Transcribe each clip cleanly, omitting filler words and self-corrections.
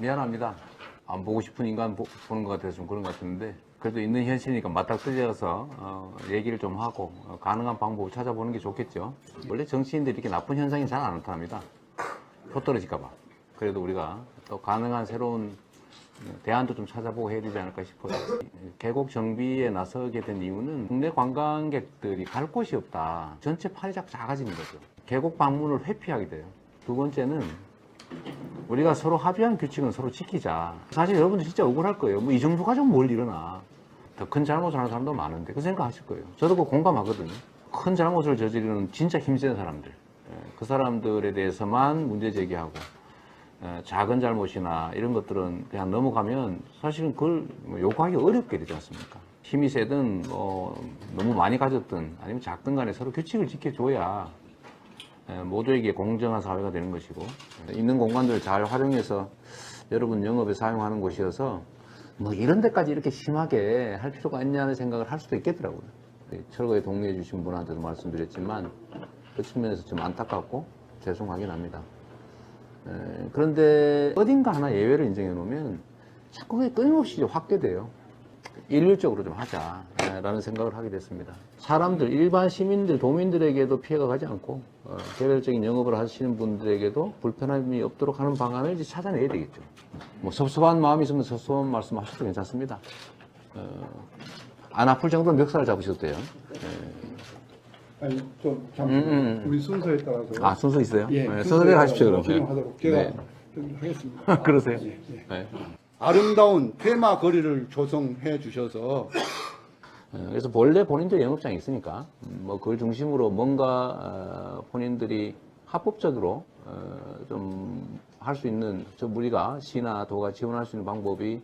미안합니다. 안 보고 싶은 인간 보는 것 같아서 좀 그런 것 같은데, 그래도 있는 현실이니까 맞닥뜨려서 얘기를 좀 하고 가능한 방법을 찾아보는 게 좋겠죠. 원래 정치인들이 이렇게 나쁜 현상이 잘 안 나타납니다. 표 떨어질까봐. 그래도 우리가 또 가능한 새로운 대안도 좀 찾아보고 해야 되지 않을까 싶어요. 계곡 정비에 나서게 된 이유는 국내 관광객들이 갈 곳이 없다. 전체 판이 자꾸 작아지는 거죠. 계곡 방문을 회피하게 돼요. 두 번째는 우리가 서로 합의한 규칙은 서로 지키자. 사실 여러분들 진짜 억울할 거예요. 뭐 이 정도 가지고 뭘 일어나. 더 큰 잘못을 하는 사람도 많은데 그 생각하실 거예요. 저도 그 공감하거든요. 큰 잘못을 저지르는 진짜 힘센 사람들, 그 사람들에 대해서만 문제 제기하고 작은 잘못이나 이런 것들은 그냥 넘어가면 사실은 그걸 요구하기 어렵게 되지 않습니까? 힘이 세든 너무 많이 가졌든 아니면 작든 간에 서로 규칙을 지켜줘야 모두에게 공정한 사회가 되는 것이고, 있는 공간들을 잘 활용해서 여러분 영업에 사용하는 곳이어서 뭐 이런 데까지 이렇게 심하게 할 필요가 있냐는 생각을 할 수도 있겠더라고요. 철거에 동의해 주신 분한테도 말씀드렸지만 그 측면에서 좀 안타깝고 죄송하긴 합니다. 그런데 어딘가 하나 예외를 인정해 놓으면 자꾸 그게 끊임없이 확대돼요. 일률적으로 좀 하자라는 생각을 하게 됐습니다. 사람들, 일반 시민들, 도민들에게도 피해가 가지 않고 개별적인 영업을 하시는 분들에게도 불편함이 없도록 하는 방안을 이제 찾아내야 되겠죠. 뭐 섭섭한 마음이 있으면 섭섭한 말씀 하셔도 괜찮습니다. 안 아플 정도로 멱살을 잡으셔도 돼요. 아니 좀 잠깐 우리 순서에 따라서 아, 순서 있어요? 예, 네, 순서대로 하십시오 그럼. 진행하도록 제가 네. 좀 하겠습니다. 그러세요? 예, 예. 네. 아름다운 테마 거리를 조성해 주셔서 그래서 본래 본인들 영업장이 있으니까 뭐 그걸 중심으로 뭔가 본인들이 합법적으로 좀 할 수 있는, 우리가 시나 도가 지원할 수 있는 방법이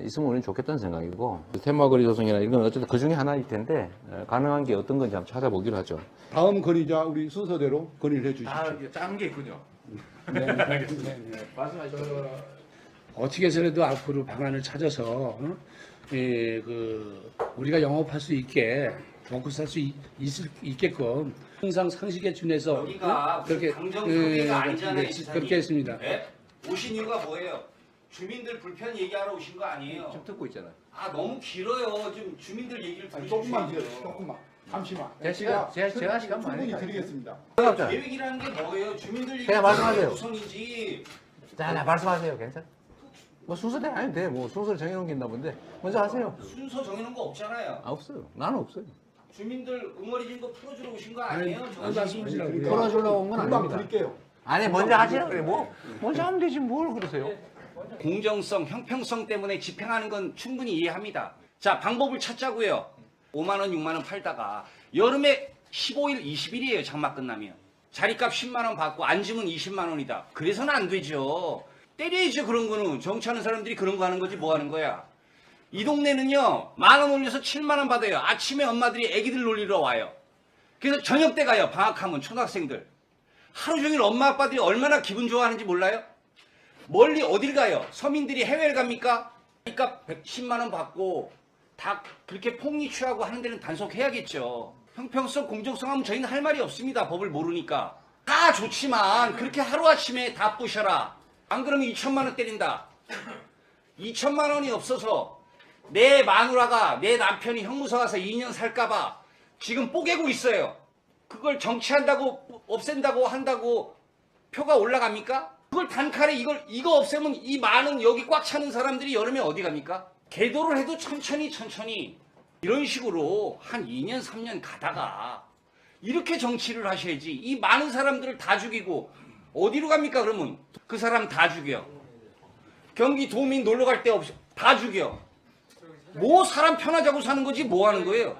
있으면 우리는 좋겠다는 생각이고, 테마거리 조성이나 이건 어쨌든 그 중에 하나일 텐데 가능한 게 어떤 건지 한번 찾아보기로 하죠. 다음 건의자 우리 순서대로 건의를 해주십시오. 작은 게 있군요. 네, 알겠습니다. 말씀하시죠. 어떻게 해서라도 앞으로 방안을 찾아서 우리가 영업할 수 있게 먹고 살 수 있게끔 항상 상식에 준해서 여기가 그렇게 강정소비가 아니잖아요, 지사님. 그렇게 했습니다. 네? 오신 이유가 뭐예요? 주민들 불편 얘기하러 오신 거 아니에요? 지금 듣고 있잖아요. 아 너무 길어요. 지금 주민들 얘기를 아니, 들으셔야죠. 조금만 돼요. 조금만. 잠시만. 제가 시간 많이 충분히 가요. 드리겠습니다. 계획이라는 게 뭐예요? 주민들 얘기 그냥 말씀하세요. 우선이지. 자, 말씀하세요. 괜찮아? 뭐 순서대로 하면 돼. 뭐 순서를 정해놓긴다 본데 먼저 하세요. 순서 정해놓은 거 없잖아요. 아, 없어요. 나는 없어요. 주민들 응어리진 거 풀어주러 오신 거 아니에요? 말씀하시라고요. 풀어주려고 온 건 금방 아닙니다. 드릴게요. 아니, 먼저 하시라 그래. 뭐 먼저 하면 되지 뭘 그러세요? 공정성, 형평성 때문에 집행하는 건 충분히 이해합니다. 자, 방법을 찾자고요. 5만 원, 6만 원 팔다가 여름에 15일, 20일이에요. 장마 끝나면. 자리값 10만 원 받고 앉으면 20만 원이다. 그래서는 안 되죠. 때려야죠. 그런 거는. 정치하는 사람들이 그런 거 하는 거지 뭐 하는 거야. 이 동네는요. 10,000원 올려서 7만 원 받아요. 아침에 엄마들이 애기들 놀리러 와요. 그래서 저녁 때 가요. 방학하면 초등학생들. 하루 종일 엄마 아빠들이 얼마나 기분 좋아하는지 몰라요? 멀리 어딜 가요? 서민들이 해외를 갑니까? 그러니까 110만 원 받고 다 그렇게 폭리 취하고 하는 데는 단속해야겠죠. 형평성, 공정성 하면 저희는 할 말이 없습니다. 법을 모르니까. 다 좋지만 그렇게 하루아침에 다 부셔라. 안 그러면 2천만 원 때린다. 2천만 원이 없어서 내 마누라가, 내 남편이 형무소 가서 2년 살까봐 지금 뽀개고 있어요. 그걸 정치한다고 없앤다고 한다고 표가 올라갑니까? 그걸 단칼에 이거 없애면 이 많은 여기 꽉 차는 사람들이 여름에 어디 갑니까? 계도를 해도 천천히 이런 식으로 한 2년 3년 가다가 이렇게 정치를 하셔야지. 이 많은 사람들을 다 죽이고 어디로 갑니까? 그러면 그 사람 다 죽여. 경기 도민 놀러 갈 데 없이 다 죽여. 뭐 사람 편하자고 사는 거지 뭐 하는 거예요?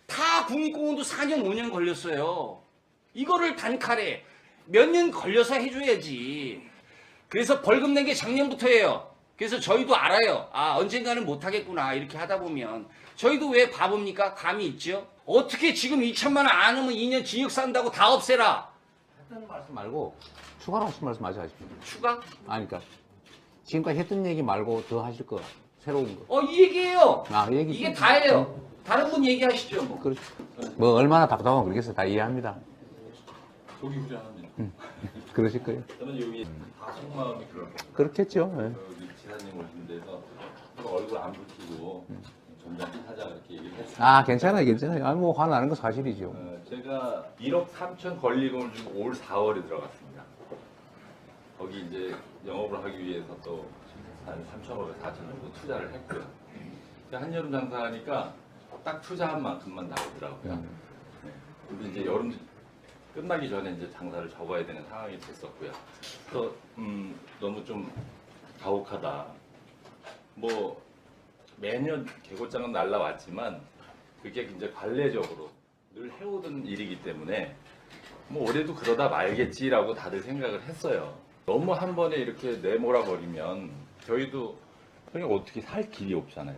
다 국립공원도 4년 5년 걸렸어요. 이거를 단칼에 몇 년 걸려서 해줘야지. 그래서 벌금 낸 게 작년부터예요. 그래서 저희도 알아요. 아, 언젠가는 못하겠구나. 이렇게 하다 보면. 저희도 왜 바보입니까? 감이 있죠? 어떻게 지금 2천만 원 안 하면 2년 징역 산다고 다 없애라. 했던 말씀 말고 추가로 하신 말씀 마저 하십시오. 추가? 아니, 그러니까 지금까지 했던 얘기 말고 더 하실 거, 새로운 거. 이 얘기예요. 아, 그 얘기. 이게 다예요. 다른 분 얘기하시죠. 뭐. 그렇죠. 뭐 얼마나 답답하면 그러겠어요. 다 이해합니다. 조기 후련합니다. 그러실 거예요. 저는 여기 다 속마음이 그런 거예요. 그렇겠죠. 예. 여기 지사님 오신 데서 얼굴 안 붉히고 점잖게 하자 그렇게 얘기를 했어요. 아, 괜찮아요, 괜찮아요. 아, 뭐 화나는 거 사실이죠. 제가 1억 3천 권리금을 주고 올 4월에 들어갔습니다. 거기 이제 영업을 하기 위해서 또 한 3,500, 4천 정도 투자를 했고요. 한여름 장사하니까 딱 투자한 만큼만 나오더라고요. 네. 근데 이제 여름 끝나기 전에 이제 장사를 접어야 되는 상황이 됐었고요. 또 너무 좀 가혹하다. 뭐 매년 개고장은 날라왔지만 그게 이제 관례적으로 늘 해오던 일이기 때문에 뭐 올해도 그러다 말겠지라고 다들 생각을 했어요. 너무 한 번에 이렇게 내몰아 버리면 저희도 그냥 어떻게 살 길이 없잖아요.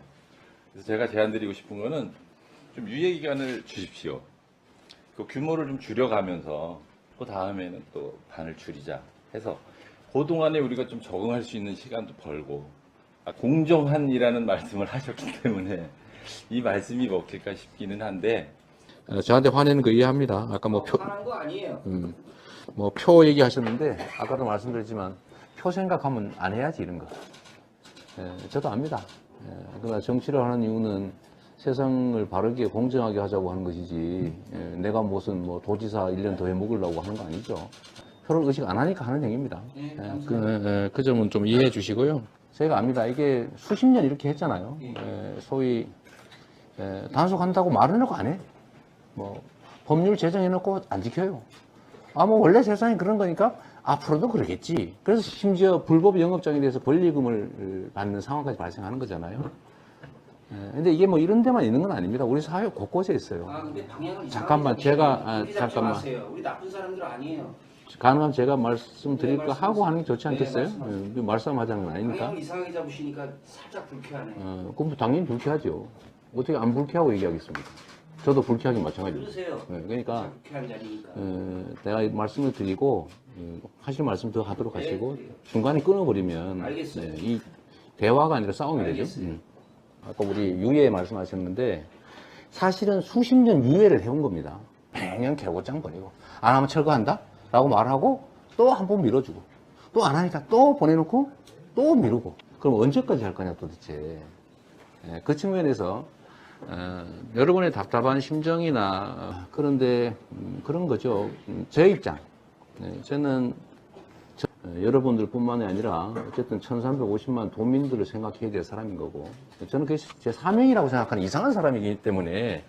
그래서 제가 제안드리고 싶은 거는 좀 유예 기간을 주십시오. 그 규모를 좀 줄여가면서 그 다음에는 또 반을 줄이자 해서 그 동안에 우리가 좀 적응할 수 있는 시간도 벌고 공정한이라는 말씀을 하셨기 때문에 이 말씀이 먹힐까 싶기는 한데 저한테 화내는 거 이해합니다. 아까 뭐 화난 거 아니에요. 뭐 표 얘기하셨는데 아까도 말씀드렸지만 표 생각하면 안 해야지 이런 거. 예, 저도 압니다. 그러나 정치를 하는 이유는 세상을 바르게 공정하게 하자고 하는 것이지 내가 무슨 뭐 도지사 1년 더 해먹으려고 하는 거 아니죠. 표를 의식 안 하니까 하는 행위입니다. 그 점은 좀 이해해 주시고요. 제가 압니다. 이게 수십 년 이렇게 했잖아요. 소위 단속한다고 말을 해놓고 안 해. 뭐 법률 제정해놓고 안 지켜요. 뭐 원래 세상에 그런 거니까 앞으로도 그러겠지. 그래서 심지어 불법 영업장에 대해서 권리금을 받는 상황까지 발생하는 거잖아요. 근데 이게 뭐 이런 데만 있는 건 아닙니다. 우리 사회 곳곳에 있어요. 근데 방향을 잠깐만, 잠깐만. 마세요. 우리 나쁜 사람들 아니에요. 가능하면 제가 말씀드릴 네, 거 하고 하는 게 좋지 않겠어요? 말씀하세요. 말씀하자는 건 아니니까. 방향을 이상하게 잡으시니까 살짝 불쾌하네. 그럼 당연히 불쾌하죠. 어떻게 안 불쾌하고 얘기하겠습니까? 저도 불쾌하기 마찬가지입니다. 그러세요. 그러니까 불쾌한 자리니까. 내가 이 말씀을 드리고 하실 말씀 더 하도록 네, 하시고 그래요. 중간에 끊어버리면 알겠어요. 이 대화가 아니라 싸움이 되죠. 알겠어요. 아까 우리 유예 말씀하셨는데 사실은 수십 년 유예를 해온 겁니다. 매년 개고장 버리고 안 하면 철거한다? 라고 말하고 또 한 번 밀어주고 또 안 하니까 또 보내놓고 또 미루고 그럼 언제까지 할 거냐 도대체. 그 측면에서 여러분의 답답한 심정이나 그런데 그런 거죠. 제 입장. 저는 여러분들뿐만이 아니라 어쨌든 1350만 도민들을 생각해야 될 사람인 거고 저는 그게 제 사명이라고 생각하는 이상한 사람이기 때문에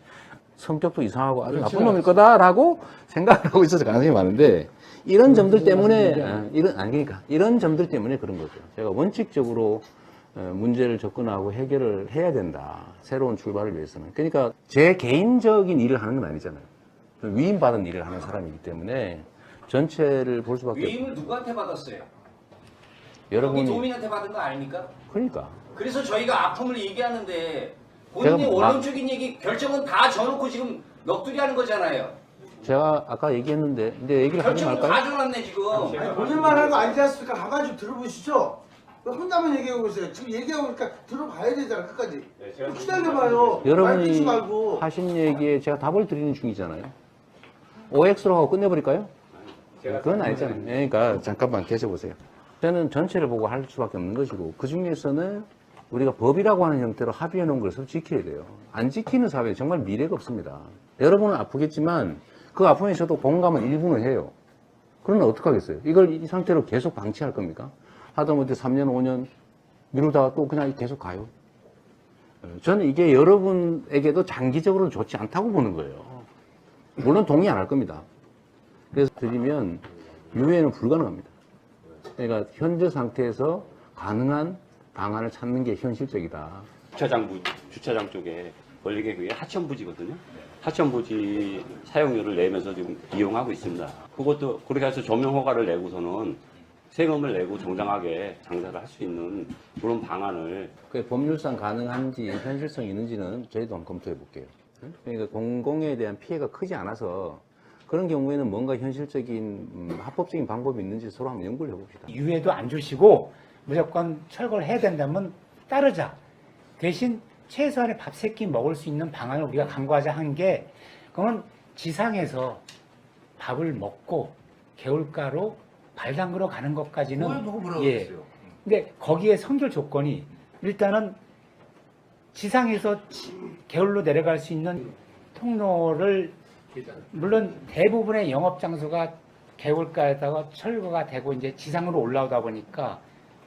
성격도 이상하고 아주 나쁜 놈일 거다라고 생각을 하고 있어서 가능성이 많은데 이런 점들 때문에 이런 점들 때문에 그런 거죠. 제가 원칙적으로 문제를 접근하고 해결을 해야 된다. 새로운 출발을 위해서는. 그러니까 제 개인적인 일을 하는 건 아니잖아요. 위임받은 일을 하는 사람이기 때문에 전체를 볼 수밖에 없어요. 위임을 누구한테 받았어요? 여러분이 여기 도민한테 받은 거 아닙니까? 그러니까 그래서 저희가 아픔을 얘기하는데 본인이 원론적인 얘기 결정은 다 져놓고 지금 넋두리 하는 거잖아요. 제가 아까 얘기했는데 근데 얘기를 하지 결정은 다 말까요? 져놨네 지금. 아니, 본인만 하는 거 아니지 않습니까? 가만히 좀 들어보시죠. 왜 혼자만 얘기하고 있어요? 지금 얘기하고 있으니까 들어봐야 되잖아, 끝까지. 기다려봐요. 말 끊지 여러분이 말고. 하신 얘기에 제가 답을 드리는 중이잖아요. OX로 하고 끝내버릴까요? 그건 아니잖아요. 그러니까 잠깐만 계셔보세요. 저는 전체를 보고 할 수밖에 없는 것이고 그 중에서는 우리가 법이라고 하는 형태로 합의해 놓은 것을 지켜야 돼요. 안 지키는 사회에 정말 미래가 없습니다. 여러분은 아프겠지만 그 아픔에 저도 공감은 일부는 해요. 그러면 어떡하겠어요? 이걸 이 상태로 계속 방치할 겁니까? 하다못해 3년, 5년 미루다가 또 그냥 계속 가요. 저는 이게 여러분에게도 장기적으로는 좋지 않다고 보는 거예요. 물론 동의 안 할 겁니다. 그래서 드리면 유예는 불가능합니다. 그러니까 현재 상태에서 가능한 방안을 찾는 게 현실적이다. 주차장 쪽에 권리계획의 하천부지거든요. 하천부지 사용료를 내면서 지금 이용하고 있습니다. 그것도 그렇게 해서 조명 허가를 내고서는 세금을 내고 정당하게 장사를 할 수 있는 그런 방안을 그 법률상 가능한지 현실성이 있는지는 저희도 한번 검토해 볼게요. 그러니까 공공에 대한 피해가 크지 않아서 그런 경우에는 뭔가 현실적인 합법적인 방법이 있는지 서로 한번 연구를 해봅시다. 유예도 안 주시고 무조건 철거를 해야 된다면 따르자. 대신 최소한의 밥 세 끼 먹을 수 있는 방안을 우리가 강구하자 한 게 그건 지상에서 밥을 먹고 개울가로 발 담그러 가는 것까지는 뭘 보고 뭐라고 예. 그랬어요? 근데 거기에 선결 조건이 일단은 지상에서 개울로 내려갈 수 있는 통로를 물론 대부분의 영업 장소가 개울가에다가 철거가 되고 이제 지상으로 올라오다 보니까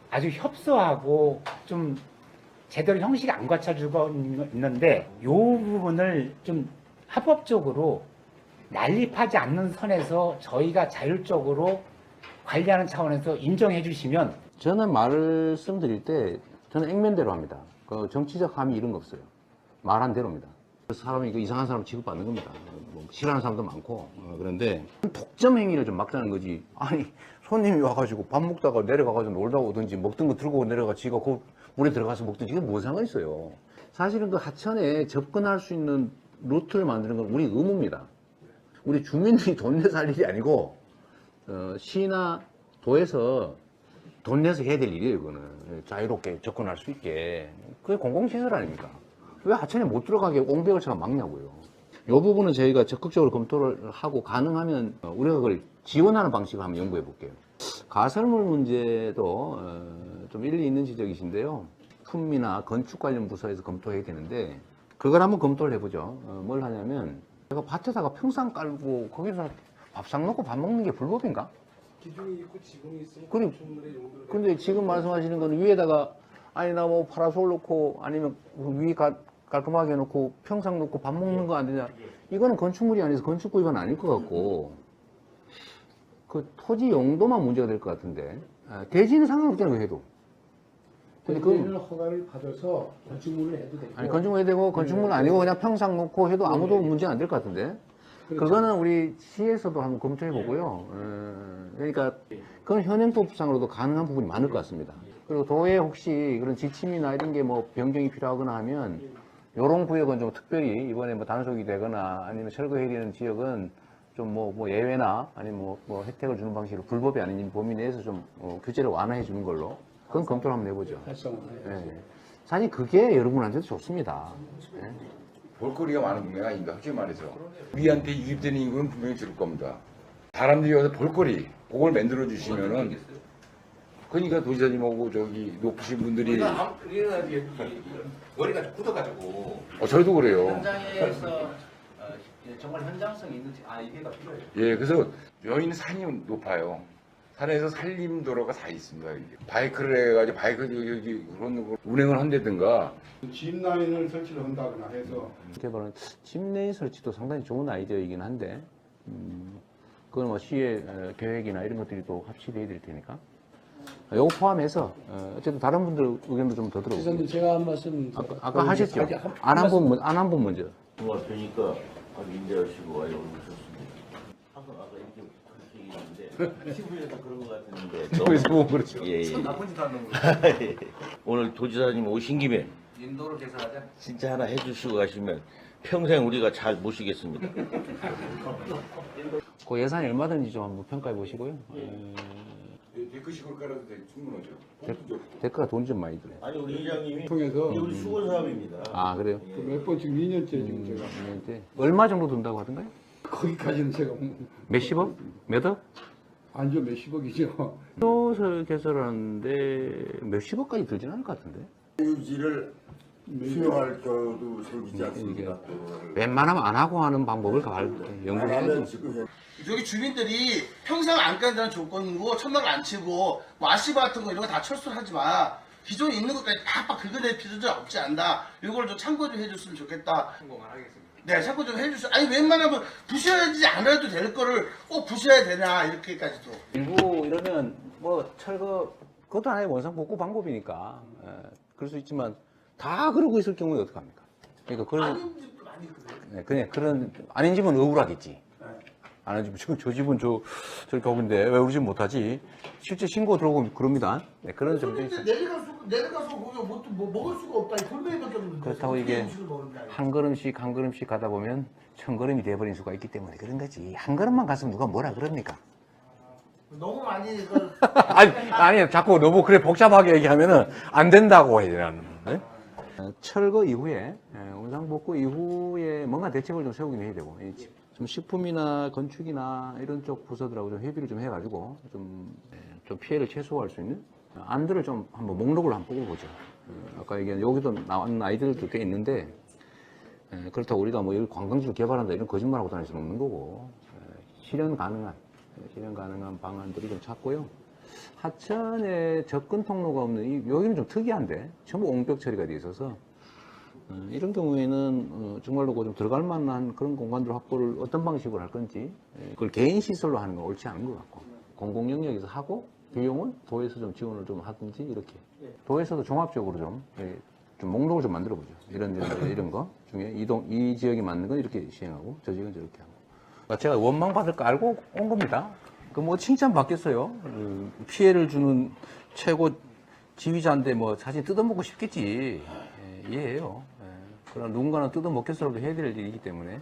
아주 협소하고 좀 제대로 형식이 안 갖춰지고 있는데 이 부분을 좀 합법적으로 난립하지 않는 선에서 저희가 자율적으로 관리하는 차원에서 인정해 주시면 저는 말씀드릴 때 저는 액면대로 합니다. 그 정치적 함의 이런 거 없어요. 말한 대로입니다. 사람이 그 이상한 사람 취급받는 겁니다. 뭐 싫어하는 사람도 많고 그런데 독점 행위를 좀 막자는 거지. 아니 손님이 와가지고 밥 먹다가 내려가가지고 놀다 오든지 먹던 거 들고 내려가 지가 그 물에 들어가서 먹든지 이게 무슨 상관 있어요. 사실은 그 하천에 접근할 수 있는 루트를 만드는 건 우리 의무입니다. 우리 주민들이 돈 내서 할 일이 아니고 시나 도에서 돈 내서 해야 될 일이에요. 이거는 자유롭게 접근할 수 있게. 그게 공공시설 아닙니까? 왜 하천에 못 들어가게 옹벽을 쳐가 막냐고요. 이 부분은 저희가 적극적으로 검토를 하고 가능하면 우리가 그걸 지원하는 방식을 한번 연구해 볼게요. 가설물 문제도 좀 일리 있는 지적이신데요. 품이나 건축 관련 부서에서 검토해야 되는데 그걸 한번 검토를 해보죠. 뭘 하냐면 제가 밭에다가 평상 깔고 거기서 밥상 넣고 밥 먹는 게 불법인가? 기둥이 있고 지붕이 있으면 그래. 건축물의 용도를 근데 지금 말씀하시는 건 위에다가 아니 나 뭐 파라솔 놓고 아니면 위 깔끔하게 놓고 평상 놓고 밥 먹는 거 안 되냐? 이거는 건축물이 아니어서 건축구 위반 아닐 것 같고 그 토지 용도만 문제가 될 것 같은데 대지는 상관없잖아요. 해도. 근데 건축물 그 허가를 받아서 건축물을 해도 되고 아니 건축물 해도 되고 건축물 아니고 그냥 평상 놓고 해도 아무도 문제가 안 될 것 같은데. 그거는 우리 시에서도 한번 검토해 보고요. 그러니까 그건 현행법상으로도 가능한 부분이 많을 것 같습니다. 그리고 도에 혹시 그런 지침이나 이런 게 뭐 변경이 필요하거나 하면 이런 구역은 좀 특별히 이번에 뭐 단속이 되거나 아니면 철거해야 되는 지역은 좀 뭐 예외나 아니면 뭐 혜택을 주는 방식으로 불법이 아닌 범위 내에서 좀 규제를 완화해 주는 걸로 그건 검토를 한번 해보죠. 예. 사실 그게 여러분한테도 좋습니다. 예. 볼거리가 많은 동네가 아닌가 솔직히 말해서 우리한테 유입되는 이유는 분명히 들을 겁니다. 사람들이 와서 볼거리 그걸 만들어 주시면은 그러니까 도지사님하고 저기 높으신 분들이 머리가 좀 굳어가지고 저희도 그래요. 현장에서 정말 현장성 있는 이해가 필요해요. 예, 그래서 여기는 산이 높아요. 산에서 산림도로가 다 있습니다. 이게. 바이크를 해가지고 바이크 여기 그런 거 운행을 한다든가 짚라인을 설치를 한다거나 해서 개발은 짚레인 설치도 상당히 좋은 아이디어이긴 한데 그건 뭐 시의 계획이나 이런 것들이 또 합치돼야 될 테니까 요거 포함해서 어쨌든 다른 분들 의견도 좀 더 들어볼게요. 지사님 제가 한 말씀 아까 하셨죠? 안 한 분 먼저. 정말 뵈니까 아주 인대하시고 아주 오셨습니다. 항상 아까 이렇게 그렇게 얘기했는데 TV에서 그런 것 같았는데 TV에서 보면 그렇죠. 예. 나쁜 짓 하는 거. 오늘 도지사님 오신 김에 인도를 개선하자. 진짜 하나 해주시고 가시면 평생 우리가 잘 모시겠습니다. 그 예산이 얼마든지 좀 한번 평가해 보시고요. 데크식으로 깔아도 충분하죠. 대가가 돈이 좀 많이 들어요. 아니 우리 이장님이 통해서 우리 수건 사업입니다. 아 그래요? 몇 번 지금 2년째 지금 제가 얼마 정도 든다고 하던가요? 거기까지는 제가 몇십억? 몇 억? 안죠 몇십억이죠. 도서 개설하는데 몇십억까지 들지는 않을 것 같은데. 유지를 수용할 경우도 생기지 이게 웬만하면 안 하고 하는 방법을 연구해야죠. 여기 주민들이 평생 안 간다는 조건이고 천막을 안 치고 뭐 아시바 같은 거 이런 거 다 철수를 하지 마. 기존에 있는 것까지 팍팍 긁어낼 필요도 없지 않나. 이걸 좀 참고 좀 해줬으면 좋겠다. 성공을 하겠습니다. 네, 참고 좀 해주세요. 아니 웬만하면 부셔야지 않아도 될 거를 꼭 부셔야 되냐 이렇게까지도. 일부 이러면 뭐 철거 그것도 하나의 원상 복구 방법이니까 그럴 수 있지만 다 그러고 있을 경우에 어떡합니까? 그러니까 그런 아닌 집도 많이 그래요. 네, 그냥 그런 아닌 집은 억울하겠지. 아닌 집은 지금 저 집은 저렇게 하고 있는데 왜 우리 집 못하지? 실제 신고 들어오고 그럽니다. 네, 그런 점도 있어요. 내려가서 거기 뭐 먹을 수가 없다. 이 돌멩이밖에 없는데. 그렇다고 어떻게 이게 음식을 먹는다, 이거. 한 걸음씩 가다 보면 1000걸음이 돼버린 수가 있기 때문에 그런 거지. 한 걸음만 갔으면 누가 뭐라 그럽니까? 너무 많이 이걸 아니 자꾸 너무 그래 복잡하게 얘기하면은 안 된다고 해야 되나? 철거 이후에 원상복구 이후에 뭔가 대책을 좀 세우긴 해야 되고 좀 식품이나 건축이나 이런 쪽 부서들하고 좀 협의를 좀 해가지고 좀 피해를 최소화할 수 있는 안들을 좀 한번 목록을 한번 뽑아보죠. 아까 얘기한 여기도 나온 아이들도 꽤 있는데 그렇다고 우리가 뭐 여기 관광지를 개발한다 이런 거짓말하고 다닐 수는 없는 거고 실현 가능한 방안들을 좀 찾고요. 하천에 접근 통로가 없는 여기는 좀 특이한데 전부 옹벽 처리가 돼 있어서 이런 경우에는 정말로 좀 들어갈 만한 그런 공간들 확보를 어떤 방식으로 할 건지 그걸 개인 시설로 하는 건 옳지 않은 것 같고 공공 영역에서 하고 비용은 도에서 좀 지원을 좀 하든지 이렇게 도에서도 종합적으로 좀 목록을 좀 만들어 보죠. 이런 거 중에 이 지역에 맞는 건 이렇게 시행하고 저 지역은 저렇게 하고 제가 원망 받을 거 알고 온 겁니다. 그 뭐 칭찬 받겠어요. 피해를 주는 최고 지휘자인데 뭐 사실 뜯어먹고 싶겠지. 이해해요. 그러나 누군가는 뜯어먹겠어라도 해야 될 일이기 때문에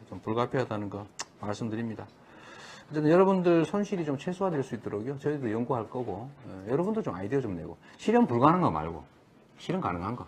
좀 불가피하다는 거 말씀드립니다. 어쨌든 여러분들 손실이 좀 최소화될 수 있도록요. 저희도 연구할 거고 여러분도 좀 아이디어 좀 내고 실현 불가능한 거 말고 실현 가능한 거.